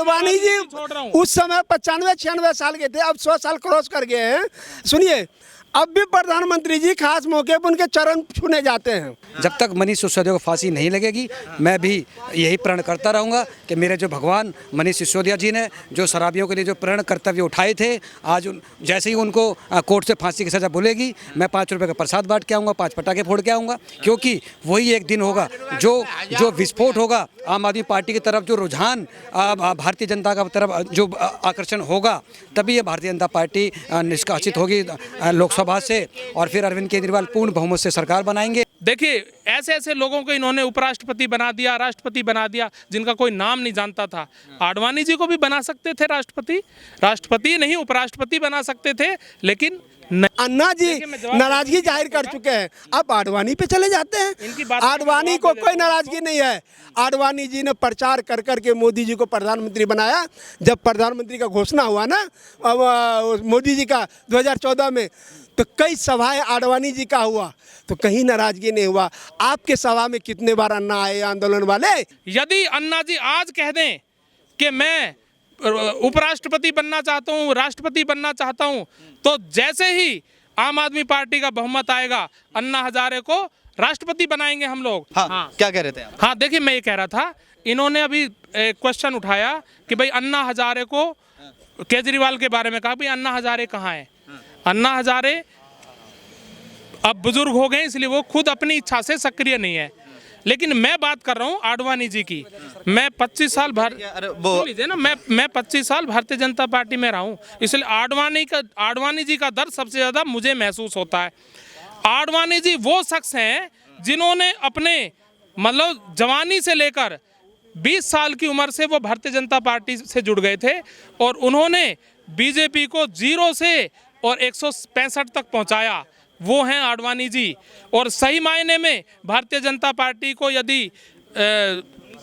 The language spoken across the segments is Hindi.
आडवाणी जी उस समय 95-96 साल के थे, अब 100 साल क्रॉस कर गए हैं। सुनिए, अब भी प्रधानमंत्री जी खास मौके पर उनके चरण छूने जाते हैं। जब तक मनीष सिसोदिया को फांसी नहीं लगेगी, मैं भी यही प्रण करता रहूँगा कि मेरे जो भगवान मनीष सिसोदिया जी ने जो शराबियों के लिए जो प्रण कर्तव्य उठाए थे, आज जैसे ही उनको कोर्ट से फांसी की सज़ा बोलेगी, मैं 5 रुपये का प्रसाद बांट के आऊँगा, 5 पटाखे फोड़ के आऊँगा, क्योंकि वही एक दिन होगा जो विस्फोट होगा। आम आदमी पार्टी की तरफ जो रुझान भारतीय जनता का तरफ जो आकर्षण होगा, तभी ये भारतीय जनता पार्टी निष्कासित होगी लोकसभा से, और फिर अरविंद केजरीवाल पूर्ण बहुमत से सरकार बनाएंगे। देखिए, ऐसे ऐसे लोगों को इन्होंने उपराष्ट्रपति बना दिया, राष्ट्रपति बना दिया, जिनका कोई नाम नहीं जानता था। आडवाणी जी को भी बना सकते थे राष्ट्रपति नहीं उपराष्ट्रपति बना सकते थे, लेकिन अन्ना जी नाराजगी जाहिर कर चुके हैं, अब आडवाणी पे चले जाते हैं। आडवाणी को कोई नाराजगी नहीं है। आडवाणी जी ने प्रचार कर करके मोदी जी को प्रधानमंत्री बनाया। जब प्रधानमंत्री का घोषणा हुआ ना मोदी जी का 2014 में, तो कई सभाएं आडवाणी जी का हुआ, तो कहीं नाराजगी नहीं हुआ। आपके सभा में कितने बार अन्ना आए आंदोलन वाले? यदि अन्ना जी आज कह दें कि मैं उपराष्ट्रपति बनना चाहता हूँ, राष्ट्रपति बनना चाहता हूँ, तो जैसे ही आम आदमी पार्टी का बहुमत आएगा, अन्ना हजारे को राष्ट्रपति बनाएंगे हम लोग। हाँ, क्या कह रहे थे आप? हाँ, देखिए, मैं ये कह रहा था, इन्होंने अभी क्वेश्चन उठाया कि भाई अन्ना हजारे को, केजरीवाल के बारे में कहा, भाई अन्ना हजारे कहाँ है? अन्ना हजारे अब बुजुर्ग हो गए, इसलिए वो खुद अपनी इच्छा से सक्रिय नहीं है। लेकिन मैं बात कर रहा हूँ आडवाणी जी की। मैं 25 साल मैं 25 साल भारतीय जनता पार्टी में रहा हूँ, इसलिए आडवाणी जी का दर्द सबसे ज़्यादा मुझे महसूस होता है। आडवाणी जी वो शख्स हैं जिन्होंने अपने मतलब जवानी से लेकर 20 साल की उम्र से वो भारतीय जनता पार्टी से जुड़ गए थे, और उन्होंने बीजेपी को 0 से और 165 तक पहुँचाया। वो हैं आडवाणी जी। और सही मायने में भारतीय जनता पार्टी को यदि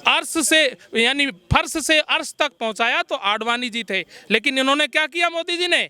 अर्श से यानी फर्श से अर्श तक पहुंचाया तो आडवाणी जी थे। लेकिन इन्होंने क्या किया, मोदी जी ने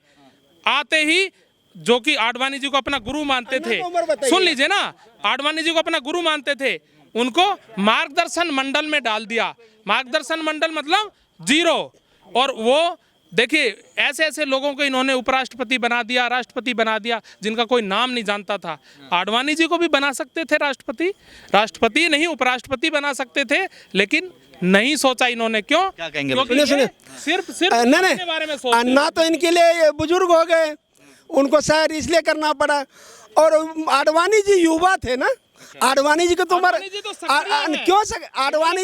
आते ही, जो कि आडवाणी जी को अपना गुरु मानते थे, सुन लीजिए ना, आडवाणी जी को अपना गुरु मानते थे, उनको मार्गदर्शन मंडल में डाल दिया। मार्गदर्शन मंडल मतलब 0। और वो देखिए, ऐसे ऐसे लोगों को इन्होंने उपराष्ट्रपति बना दिया, राष्ट्रपति बना दिया, जिनका कोई नाम नहीं जानता था। आडवाणी जी को भी बना सकते थे राष्ट्रपति नहीं उपराष्ट्रपति बना सकते थे, लेकिन नहीं सोचा इन्होंने। क्यों? क्या कहेंगे? सुनिए, सिर्फ नहीं, बारे में सोचते। अन्ना तो इनके लिए बुजुर्ग हो गए, उनको शायद इसलिए करना पड़ा। और आडवाणी जी युवा थे ना, आडवाणी जी को तो क्यों आडवाणी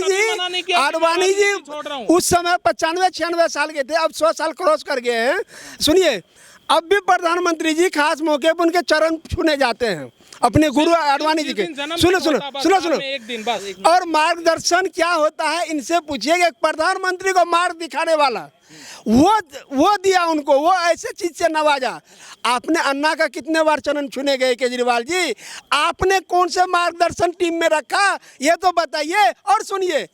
जी उस समय 95-96 साल के थे, अब 100 साल क्रॉस कर गए हैं। सुनिए, अब भी प्रधानमंत्री जी खास मौके पर उनके चरण छूने जाते हैं, अपने गुरु आडवाणी जी के। सुनो। और मार्गदर्शन क्या होता है, इनसे पूछिएगा। प्रधानमंत्री को मार्ग दिखाने वाला वो दिया उनको, वो ऐसे चीज से नवाजा। आपने अन्ना का कितने बार चरण छूने गए केजरीवाल जी? आपने कौन से मार्गदर्शन टीम में रखा, ये तो बताइए। और सुनिए,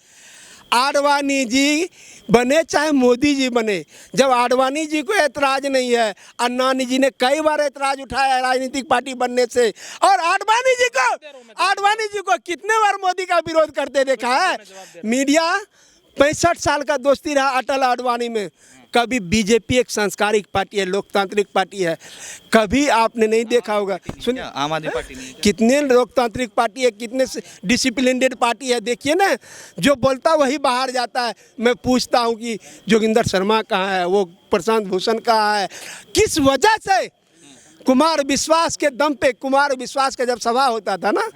आडवाणी जी बने चाहे मोदी जी बने, जब आडवाणी जी को ऐतराज नहीं है, अन्नानी जी ने कई बार ऐतराज उठाया राजनीतिक पार्टी बनने से, और आडवाणी जी को कितने बार मोदी का विरोध करते देखा है। मीडिया 65 साल का दोस्ती रहा अटल आडवाणी में। कभी बीजेपी एक सांस्कारिक पार्टी है, लोकतांत्रिक पार्टी है, कभी आपने नहीं देखा होगा। सुनिए, आम आदमी पार्टी नहीं, कितने लोकतांत्रिक पार्टी है, कितने डिसिप्लिनेड पार्टी है। देखिए ना, जो बोलता वही बाहर जाता है। मैं पूछता हूँ कि जोगिंदर शर्मा कहाँ है, वो प्रशांत भूषण कहाँ है? किस वजह से? कुमार विश्वास के दम पे। कुमार विश्वास का जब सभा होता था ना,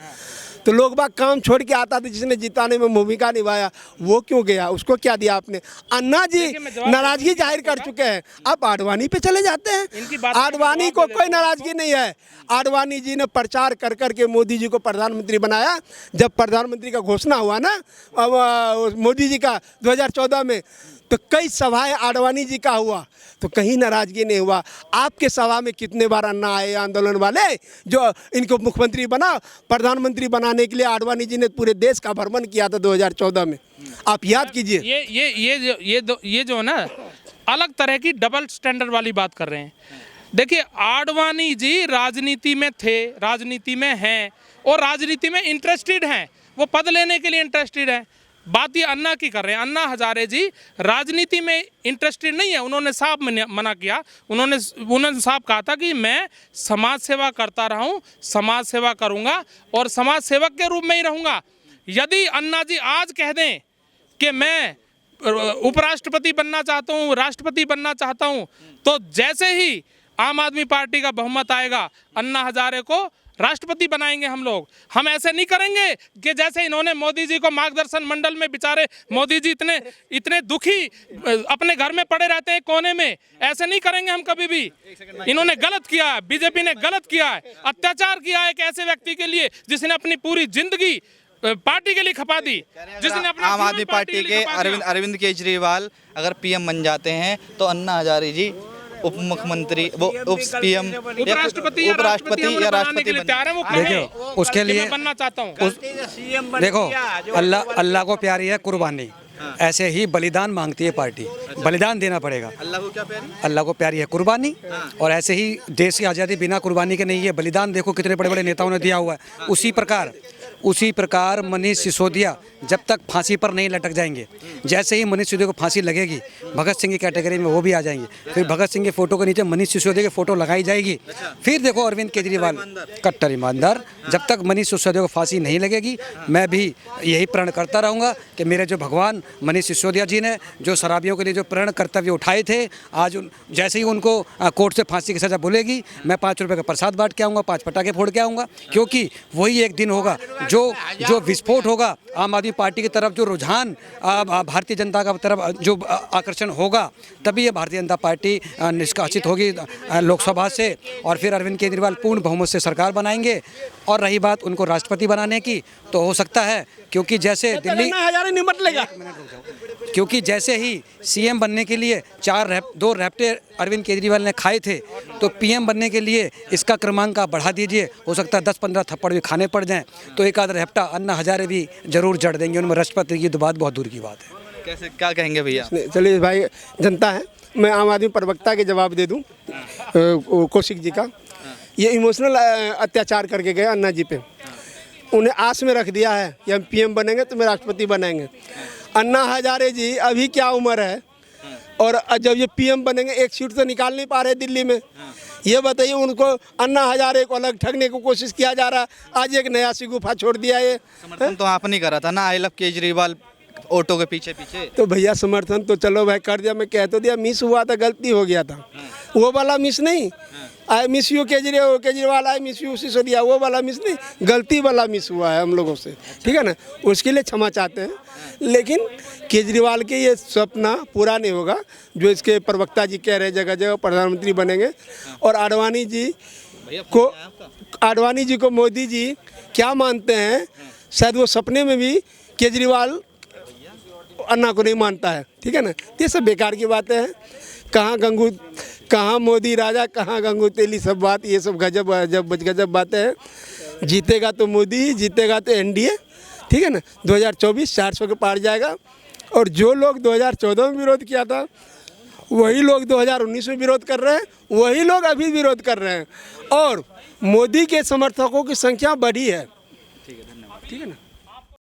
तो लोग बाग काम छोड़ के आता था, जिसने जिताने में भूमिका निभाया, वो क्यों गया? उसको क्या दिया आपने? अन्ना जी नाराजगी जाहिर कर चुके हैं, अब आडवाणी पे चले जाते हैं। आडवाणी को कोई नाराजगी नहीं है। आडवाणी जी ने प्रचार कर करके मोदी जी को प्रधानमंत्री बनाया। जब प्रधानमंत्री का घोषणा हुआ ना मोदी जी का 2014 में, तो कई सभाएं आडवाणी जी का हुआ, तो कहीं नाराजगी नहीं हुआ। आपके सभा में कितने बार अन्ना आए आंदोलन वाले, जो इनको मुख्यमंत्री बना, प्रधानमंत्री बनाने के लिए आडवाणी जी ने पूरे देश का भ्रमण किया था 2014 में। आप याद कीजिए। ये जो है ना, अलग तरह की डबल स्टैंडर्ड वाली बात कर रहे हैं। देखिए, आडवाणी जी राजनीति में थे, राजनीति में हैं, और राजनीति में इंटरेस्टेड हैं। वो पद लेने के लिए इंटरेस्टेड हैं। बात ये अन्ना की कर रहे हैं। अन्ना हजारे जी राजनीति में इंटरेस्टेड नहीं है, उन्होंने साफ मना किया। उन्होंने साफ कहा था कि मैं समाज सेवा करता रहा हूँ, समाज सेवा करूँगा और समाज सेवक के रूप में ही रहूँगा। यदि अन्ना जी आज कह दें कि मैं उपराष्ट्रपति बनना चाहता हूँ, राष्ट्रपति बनना चाहता हूँ, तो जैसे ही आम आदमी पार्टी का बहुमत आएगा अन्ना हजारे को राष्ट्रपति बनाएंगे हम लोग। हम ऐसे नहीं करेंगे कि जैसे इन्होंने मोदी जी को मार्गदर्शन मंडल में, बेचारे मोदी जी इतने दुखी अपने घर में पड़े रहते हैं कोने में, ऐसे नहीं करेंगे हम कभी भी। इन्होंने गलत किया है, बीजेपी ने गलत किया है, अत्याचार किया है एक ऐसे व्यक्ति के लिए जिसने अपनी पूरी जिंदगी पार्टी के लिए खपा दी, जिसने अपना आम आदमी पार्टी के अरविंद केजरीवाल अगर पीएम बन जाते हैं तो अन्ना हजारे जी उप मुख्यमंत्री, वो उप पीएम, उपराष्ट्रपति या राष्ट्रपति देखिए उसके लिए बनना चाहता हूँ। देखो अल्लाह को प्यारी है कुर्बानी, ऐसे ही बलिदान मांगती है पार्टी, बलिदान देना पड़ेगा। अल्लाह को क्या प्यारी? अल्लाह को प्यारी है कुर्बानी, और ऐसे ही देश की आज़ादी बिना कुर्बानी के नहीं है। बलिदान देखो कितने बड़े बड़े नेताओं ने दिया हुआ है। उसी प्रकार मनीष सिसोदिया जब तक फांसी पर नहीं लटक जाएंगे, जैसे ही मनीष सिसोदिया को फांसी लगेगी भगत सिंह की कैटेगरी में वो भी आ जाएंगे। फिर भगत सिंह के फोटो के नीचे मनीष सिसोदिया की फोटो लगाई जाएगी। फिर देखो अरविंद केजरीवाल कट्टर ईमानदार, जब तक मनीष सिसोदिया को फांसी नहीं लगेगी मैं भी यही प्रण करता रहूँगा कि मेरे जो भगवान मनीष सिसोदिया जी ने जो शराबियों के लिए जो प्रण कर्तव्य उठाए थे, आज जैसे ही उनको कोर्ट से फांसी की सज़ा बोलेगी मैं 5 रुपये का प्रसाद बांट के आऊँगा, 5 पटाखे फोड़ के आऊँगा, क्योंकि वही एक दिन होगा जो विस्फोट होगा। आम आदमी पार्टी की तरफ जो रुझान भारतीय जनता का तरफ जो आकर्षण होगा, तभी ये भारतीय जनता पार्टी निष्कासित होगी लोकसभा से, और फिर अरविंद केजरीवाल पूर्ण बहुमत से सरकार बनाएंगे। और रही बात उनको राष्ट्रपति बनाने की, तो हो सकता है क्योंकि जैसे दिल्ली क्योंकि जैसे ही सीएम बनने के लिए 2 रैप्टे अरविंद केजरीवाल ने खाए थे, तो पीएम बनने के लिए इसका क्रमांक आप बढ़ा दीजिए, हो सकता है 10-15 थप्पड़ भी खाने पड़ जाएं, तो एक आध रैप्टा अन्ना हजारे भी जरूर जड़ देंगे उनमें। राष्ट्रपति की तो बात बहुत दूर की बात है। कैसे क्या कहेंगे भैया? चलिए भाई, जनता है, मैं आम आदमी प्रवक्ता के जवाब दे दूं कौशिक जी का। ये इमोशनल अत्याचार करके गए अन्ना जी पे, उन्हें आस में रख दिया है कि हम पीएम बनेंगे तो मैं राष्ट्रपति बनाएंगे। अन्ना हजारे जी अभी क्या उम्र है, और जब ये पीएम बनेंगे एक सीट तो निकाल नहीं पा रहे दिल्ली में। ये बताइए, उनको अन्ना हजारे को अलग ठगने की कोशिश किया जा रहा है। आज एक नया सी गुफा छोड़ दिया है। समर्थन तो आपने करा था ना, आई लव केजरीवाल ऑटो के पीछे पीछे। तो भैया समर्थन तो चलो भाई कर दिया, मैं कह तो दिया, मिस हुआ था, गलती हो गया था, वो वाला मिस नहीं। I miss you Kejriwal, I miss you Sisodia, वो वाला मिस नहीं, गलती वाला मिस हुआ है हम लोगों से, ठीक है ना। उसके लिए क्षमा चाहते हैं, लेकिन केजरीवाल के ये सपना पूरा नहीं होगा जो इसके प्रवक्ता जी कह रहे हैं जगह जगह प्रधानमंत्री बनेंगे। और आडवाणी जी को मोदी जी क्या मानते हैं, शायद वो सपने में भी केजरीवाल अन्ना को नहीं मानता है, ठीक है ना। ये सब बेकार की बातें हैं। कहाँ मोदी राजा, कहाँ गंगू तेली, सब बात, ये सब गजब बातें हैं। जीतेगा तो मोदी, जीतेगा तो एनडीए, ठीक है ना। 2024 400 के पार जाएगा। और जो लोग 2014 में विरोध किया था, वही लोग 2019 में विरोध कर रहे हैं, वही लोग अभी विरोध कर रहे हैं। और मोदी के समर्थकों की संख्या बढ़ी है। ठीक है, धन्यवाद। ठीक है ना।